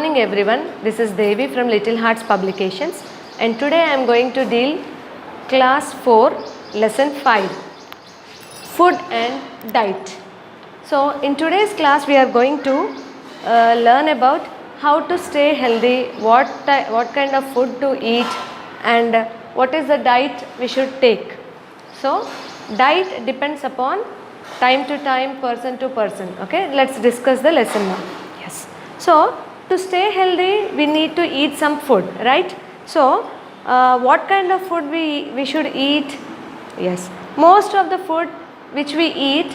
Good morning everyone, this is Devi from Little Hearts Publications and today I am going to deal class 4 lesson 5 food and diet. So in today's class we are going to learn about how to stay healthy, what kind of food to eat and what is the diet we should take. So diet depends upon time to time, person to person. Okay, let's discuss the lesson now. Yes. So to stay healthy we need to eat some food, right? So what kind of food we should eat? Yes, most of the food which we eat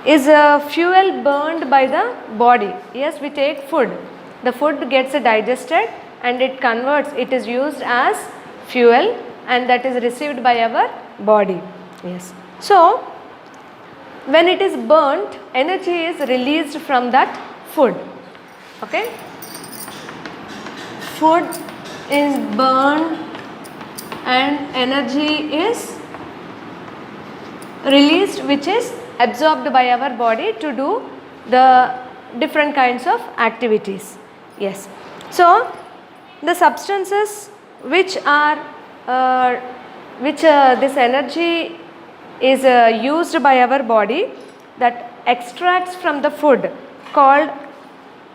is fuel burned by the body. Yes, we take food, the food gets digested and it converts, it is used as fuel and that is received by our body. Yes, so when it is burnt, energy is released from that food. Okay, food is burned and energy is released, which is absorbed by our body to do the different kinds of activities. Yes, so the substances which are this energy is used by our body, that extracts from the food, called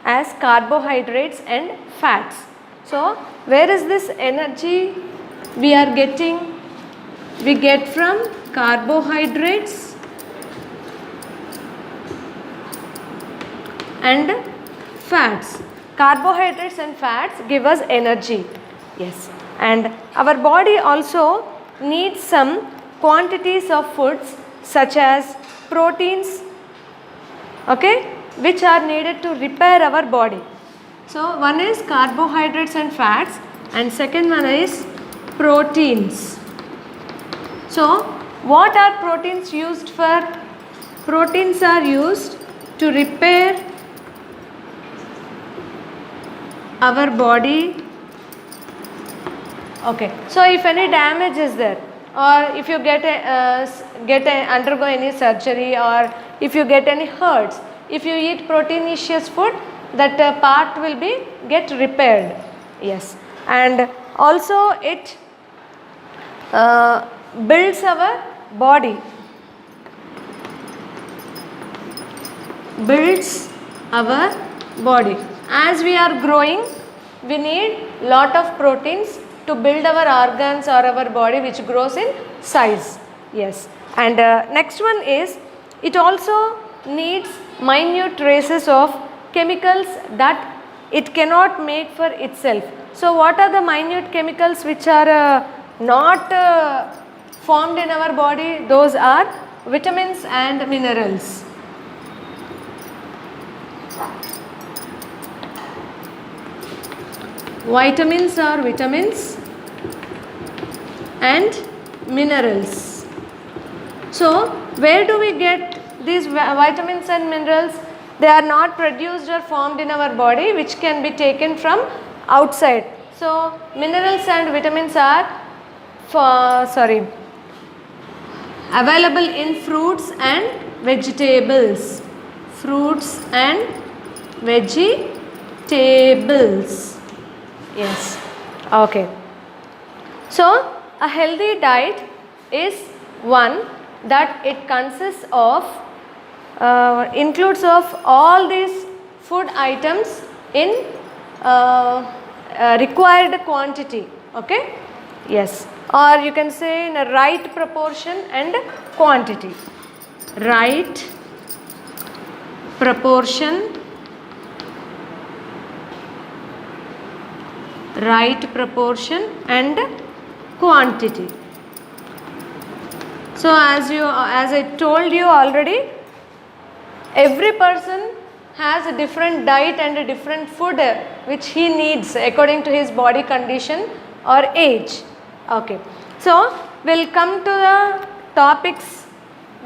as carbohydrates and fats. So where is this energy we are getting? We get from carbohydrates and fats. Carbohydrates and fats give us energy. Yes, and our body also needs some quantities of foods such as proteins, okay, which are needed to repair our body. So one is carbohydrates and fats and second one is proteins. So what are proteins used for? Proteins are used to repair our body. Okay, so if any damage is there, or if you undergo any surgery, or if you get any hurts, if you eat proteinaceous food, that part will be get repaired. Yes, and also it builds our body, as we are growing we need lot of proteins to build our organs or our body, which grows in size. Yes, and next one is, it also needs minute traces of chemicals that it cannot make for itself. So what are the minute chemicals which are not formed in our body? Those are vitamins and minerals. Vitamins are vitamins and minerals. So where do we get these vitamins and minerals? They are not produced or formed in our body, which can be taken from outside. So minerals and vitamins are available in fruits and vegetables. Fruits and vegetables. Yes, okay. So a healthy diet is one that it consists of includes of all these food items in required quantity. Okay, yes, or you can say in a right proportion and quantity. Right proportion, and quantity. So as I told you already, every person has a different diet and a different food which he needs according to his body condition or age. Okay, so we'll come to the topics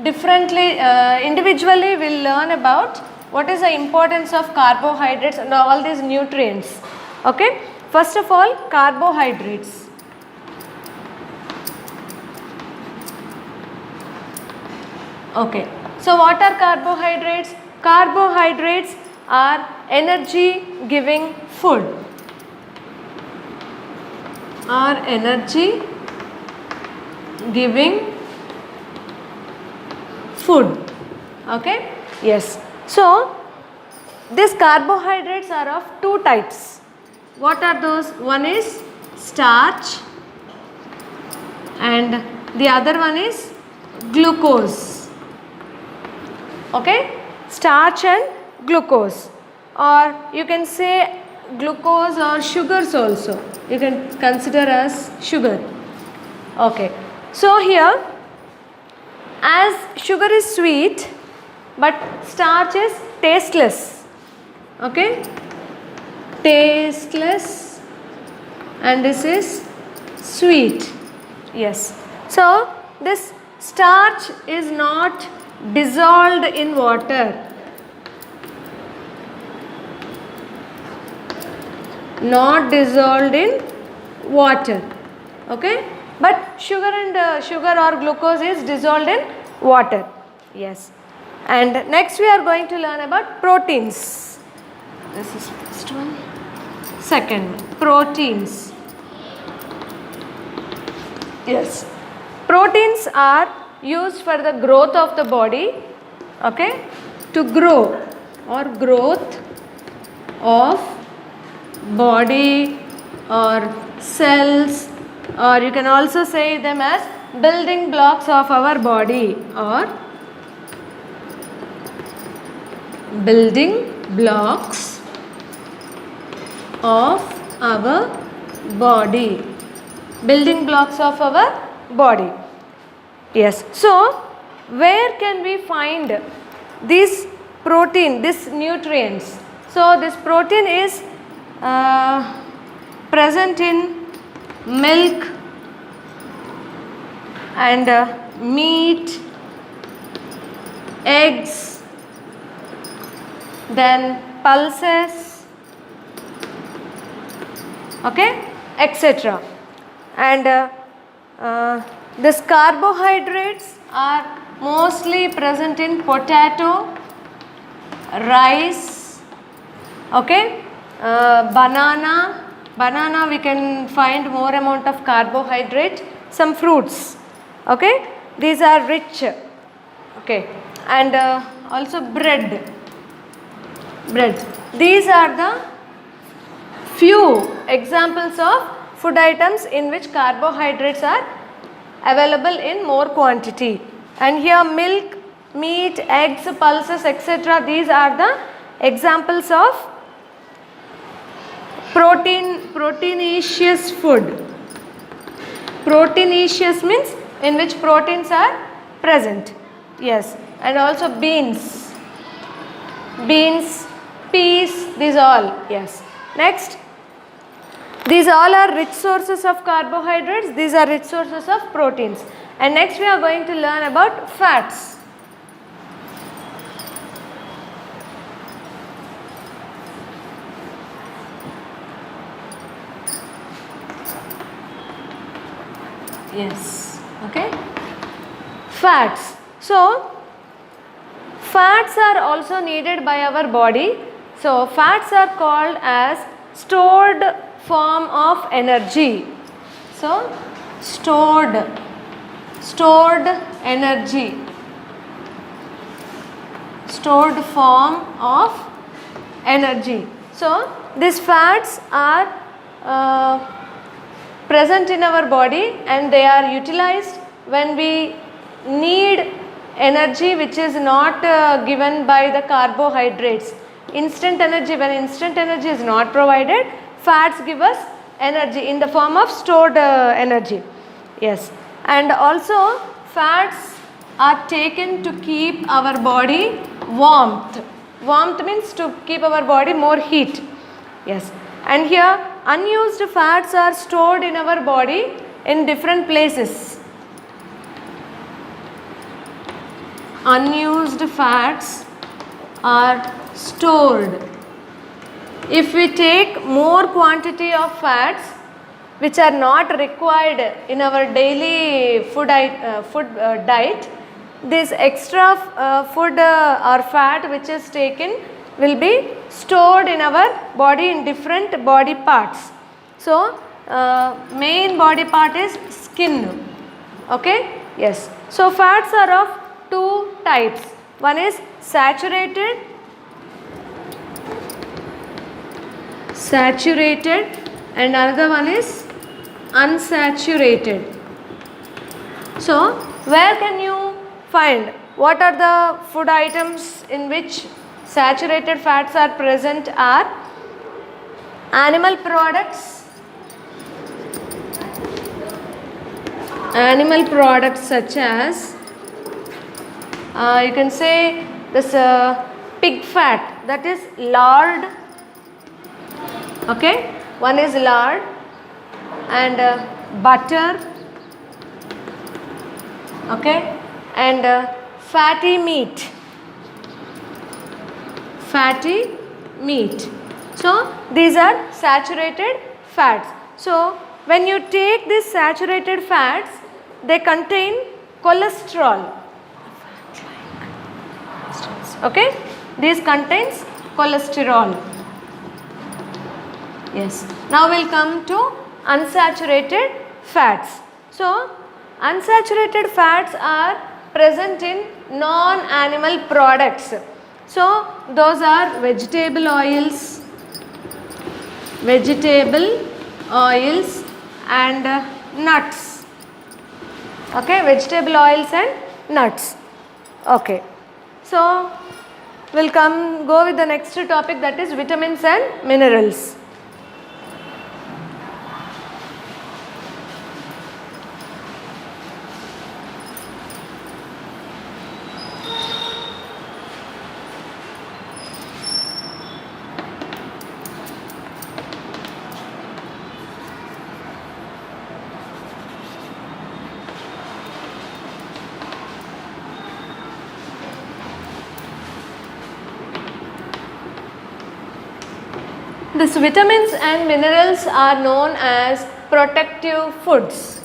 differently, individually we'll learn about what is the importance of carbohydrates and all these nutrients. Okay, first of all, carbohydrates. Okay, so what are carbohydrates? Carbohydrates are energy giving food. Are energy giving food. Okay? Yes. So, these carbohydrates are of two types. What are those? One is starch and the other one is glucose. Okay? Starch and glucose, or you can say glucose or sugars also. You can consider as sugar. Okay. So here, as sugar is sweet but starch is tasteless. Okay? Tasteless, and this is sweet. Yes. So this starch is not dissolved in water. Not dissolved in water. Okay? But sugar and sugar or glucose is dissolved in water. Yes. And next we are going to learn about proteins. This is first one. Second, proteins. Yes. Proteins are used for the growth of the body. Okay? To grow, or growth of body or cells, or you can also say them as building blocks of our body, or building blocks of our body. Building blocks of our body. Yes. So, where can we find this protein, this nutrients? So, this protein is present in milk and meat, eggs, then pulses, okay, etc. And these carbohydrates are mostly present in potato, rice, okay, banana we can find more amount of carbohydrate, some fruits, okay, these are rich, okay, and also bread, these are the few examples of food items in which carbohydrates are available in more quantity. And here milk, meat, eggs, pulses, etc. these are the examples of proteinaceous food. Proteinaceous means in which proteins are present. Yes. And also beans, peas, these all. Yes. Next, these all are rich sources of carbohydrates, these are rich sources of proteins. And next we are going to learn about fats. Yes, okay. Fats. So, fats are also needed by our body. So, fats are called as stored form of energy. So, stored energy, stored form of energy. So, these fats are present in our body and they are utilized when we need energy which is not given by the carbohydrates. Instant energy, when instant energy is not provided, fats give us energy in the form of stored energy. Yes. And also fats are taken to keep our body warmth. Warmth means to keep our body more heat. Yes. And here unused fats are stored in our body in different places. Unused fats are stored. If we take more quantity of fats which are not required in our daily food diet, this extra food or fat which is taken will be stored in our body in different body parts. So, main body part is skin. Okay? Yes. So, fats are of two types. One is saturated and another one is unsaturated. So, where can you find what are the food items in which saturated fats are present are animal products such as you can say this pig fat, that is lard. Okay, one is lard and butter. Okay, and fatty meat. So these are saturated fats. So when you take these saturated fats, they contain cholesterol. Okay, this contains cholesterol. Yes. Now we'll come to unsaturated fats. So unsaturated fats are present in non-animal products. So those are vegetable oils and nuts. Okay, vegetable oils and nuts. Okay. So we'll go with the next topic, that is vitamins and minerals. These vitamins and minerals are known as protective foods.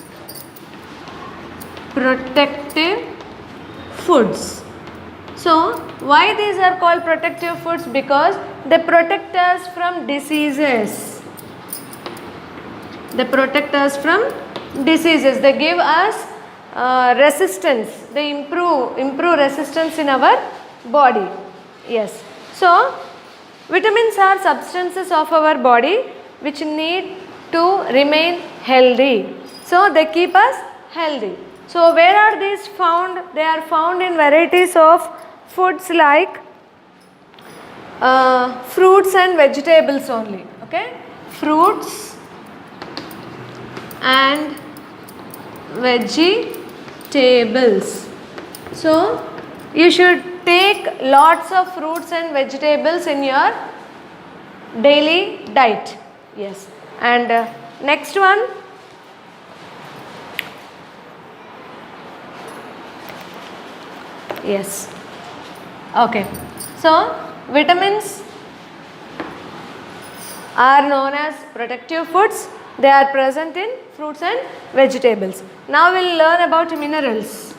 So, why these are called protective foods? Because they protect us from diseases. They give us resistance. They improve resistance in our body. Yes. So, vitamins are substances of our body which need to remain healthy. So they keep us healthy. So where are these found? They are found in varieties of foods like fruits and vegetables only. Okay, fruits and vegetables. So you should take lots of fruits and vegetables in your daily diet. Yes. And next one, yes. Okay. So vitamins are known as protective foods. They are present in fruits and vegetables. Now we'll learn about minerals.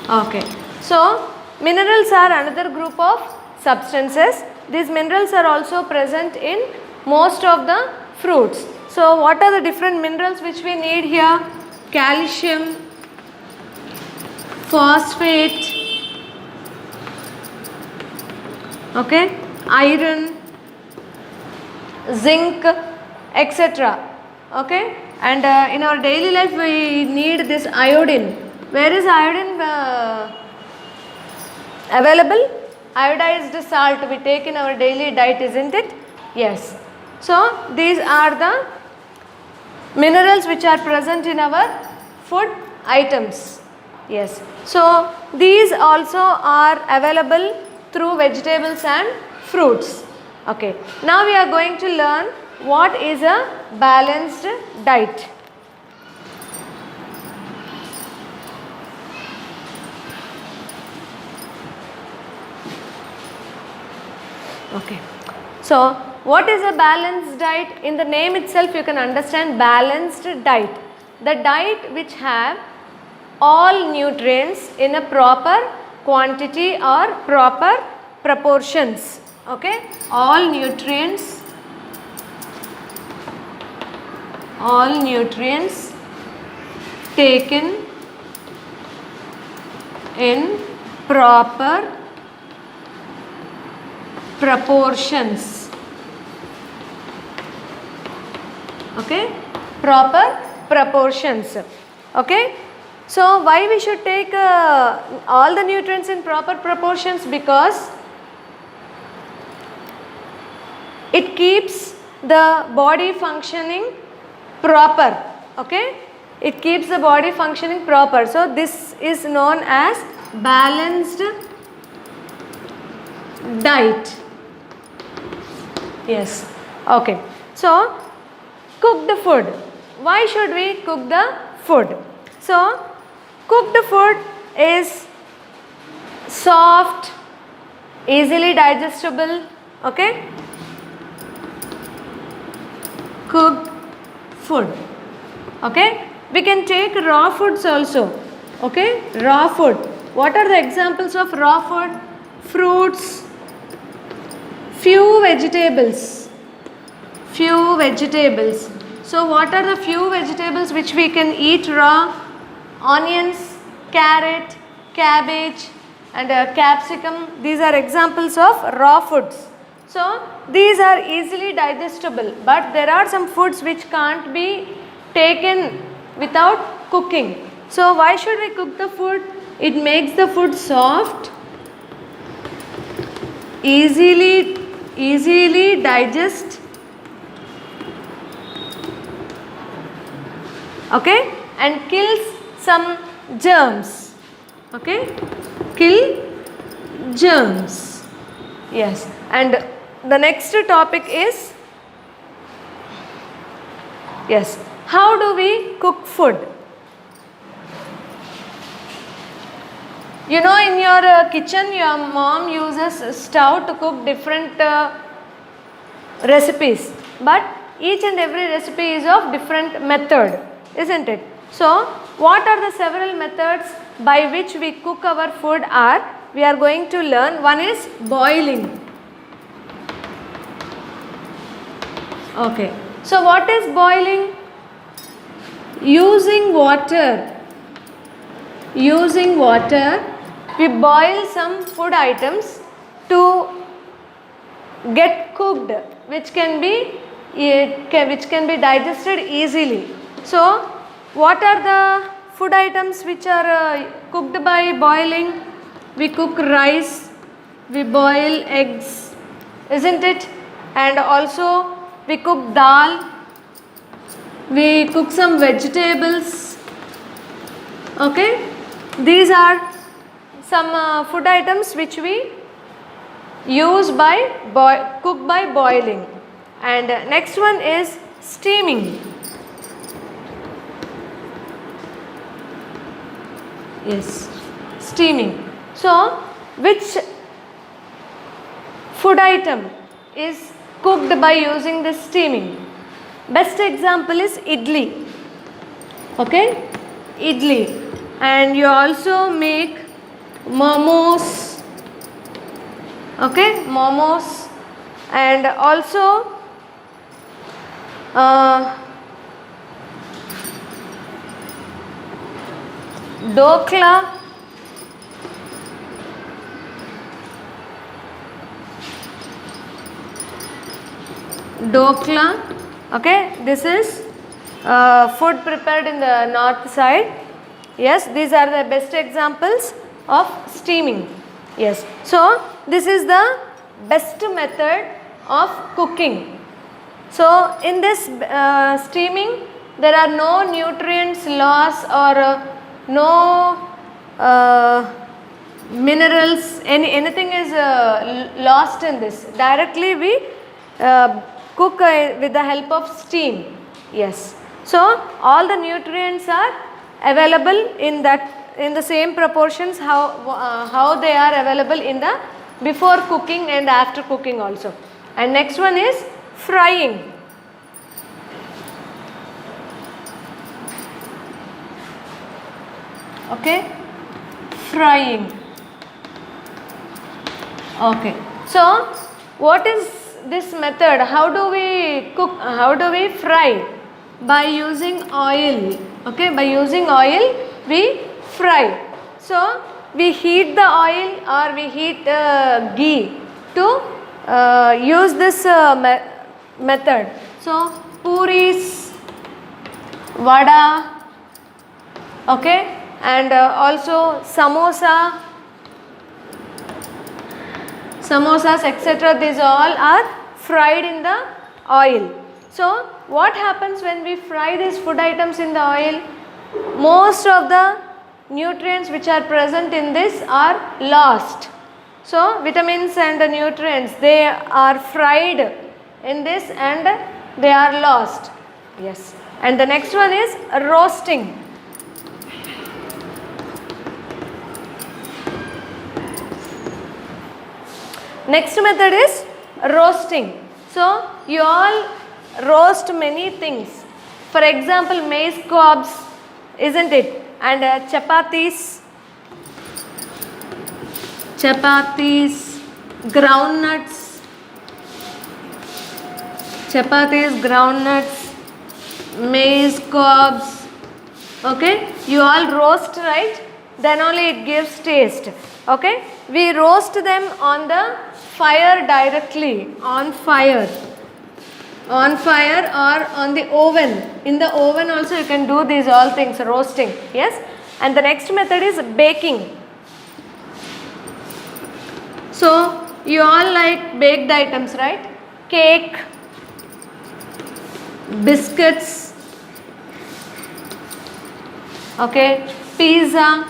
Okay. So minerals are another group of substances. These minerals are also present in most of the fruits. So what are the different minerals which we need here? Calcium, phosphate, okay, iron, zinc, etc. Okay, and in our daily life we need this iodine. Where is iodine available? Iodized salt we take in our daily diet, isn't it? Yes. So these are the minerals which are present in our food items. Yes. So these also are available through vegetables and fruits. Okay. Now we are going to learn what is a balanced diet. Okay. So what is a balanced diet? In the name itself you can understand balanced diet. The diet which have all nutrients in a proper quantity or proper proportions. Okay, all nutrients taken in proper proportions. Okay, proper proportions. Okay, so why we should take all the nutrients in proper proportions? Because it keeps the body functioning proper. Okay, it keeps the body functioning proper. So this is known as balanced diet. Yes. Okay, so cook the food. Why should we cook the food? So cooked food is soft, easily digestible. Okay, cooked food. Okay, we can take raw foods also. Okay, raw food. What are the examples of raw food? Fruits, few vegetables. So what are the few vegetables which we can eat raw? Onions, carrot, cabbage and capsicum. These are examples of raw foods. So these are easily digestible, but there are some foods which can't be taken without cooking. So why should we cook the food? It makes the food soft, easily digest. Okay, and kills some germs. Okay, kill germs. Yes, and the next topic is, yes, how do we cook food? You know, in your kitchen your mom uses stove to cook different recipes, but each and every recipe is of different method, isn't it? So what are the several methods by which we cook our food we are going to learn. One is boiling. Okay, so what is boiling? Using water, we boil some food items to get cooked, which can be digested easily. So what are the food items which are cooked by boiling? We cook rice, we boil eggs, isn't it? And also we cook dal, we cook some vegetables. Okay, these are some food items which we use cook by boiling. And next one is steaming. Yes, steaming. So which food item is cooked by using this steaming? Best example is idli. Okay, idli. And you also make momos. Okay, momos. And also dokla. Okay, this is food prepared in the north side. Yes, these are the best examples of steaming. Yes, so this is the best method of cooking. So in this steaming, there are no nutrients loss or no minerals, anything is lost in this. Directly we cook with the help of steam. Yes, so all the nutrients are available in the same proportions how they are available in the before cooking and after cooking also. And next one is frying. Okay, frying. Okay. So, what is this method? How do we cook? How do we fry? By using oil. Okay. By using oil, we fry. So, we heat the oil or we heat ghee to use this method. So, puris, vada, okay, and also samosas, etc. These all are fried in the oil. So, what happens when we fry these food items in the oil? Most of the nutrients which are present in this are lost. So, vitamins and nutrients, they are fried in this and they are lost. Yes. And the next one is roasting. Next method is roasting. So, you all roast many things. For example, maize cobs, isn't it? And chapatis, groundnuts, maize cobs. Okay, you all roast, right? Then only it gives taste. Okay, we roast them on the fire directly, on fire or on the oven. In the oven also you can do these all things, roasting. Yes. And the next method is baking. So, you all like baked items, right? Cake, biscuits, okay, pizza,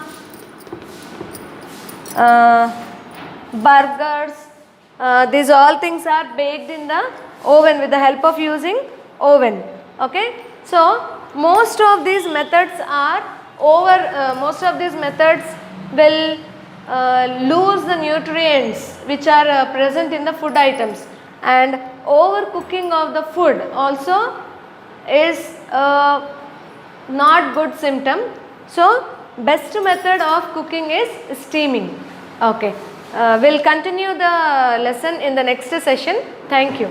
burgers, these all things are baked in the oven with the help of using oven. Okay. So, most of these methods are most of these methods will lose the nutrients which are present in the food items, and overcooking of the food also is not good symptom. So, best method of cooking is steaming. Okay. We'll continue the lesson in the next session. Thank you.